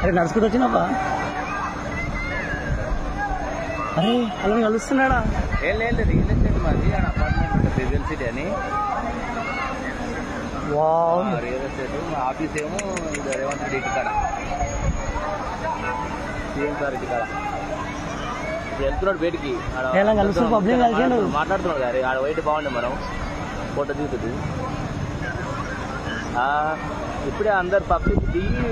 అరే నడుచుకుంటూ వచ్చినావా? అరే అలా కలుస్తున్నాడా? ఏం లేదు, రియల్ ఎస్టేట్ మాది అపార్ట్మెంట్ రిజల్ సిటీ అని. రియల్ ఎస్టేట్ మా ఆఫీస్ ఏమో ఇది రేవంత్ రెడ్డి ఇంటికాడ, సీఎం సార్ ఇంటికాడ. వెళ్తున్నాడు బయటికి, మాట్లాడుతున్నాడు గారి ఆడ వైట్ బాగుండే మనం ఫోటో దిగుతుంది. ఇప్పుడే అందరు పబ్లిక్ దిగి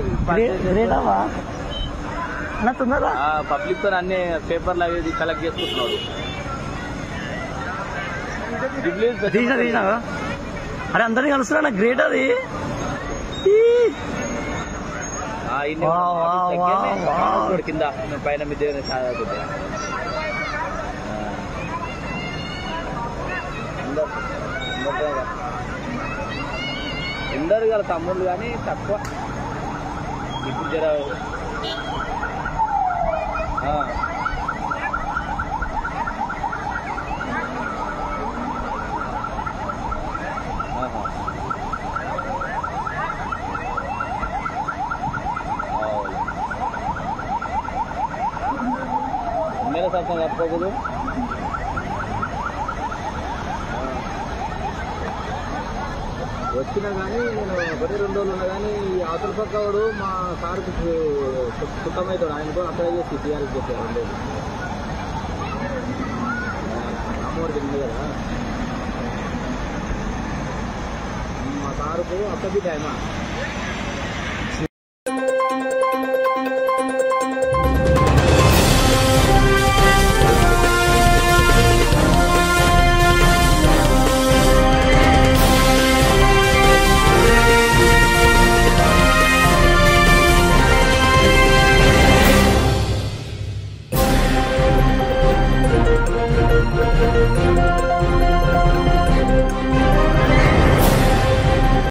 పబ్లిక్ తో అన్ని పేపర్లు అవి కలెక్ట్ చేసుకుంటున్నాడు. అరే అందరినీ కలుస్తున్నా, గ్రేట్ అది. కింద పైన మీద అందరు కదా తమ్ముళ్ళు, కానీ తక్కువ ఇప్పుడు జర मेरे साथ आपको बोलो వచ్చినా కానీ నేను ఒకటి 2 రోజులు ఉన్నా కానీ అవతల పక్క వాడు మా సార్కి సుత్తమవుతాడు, ఆయనతో అప్లై చేసి టీఆర్ఎస్ చేశారు 2 రోజులు. అమ్మవారికి ఉంది కదా మా సారుకు అప్పటి టైమా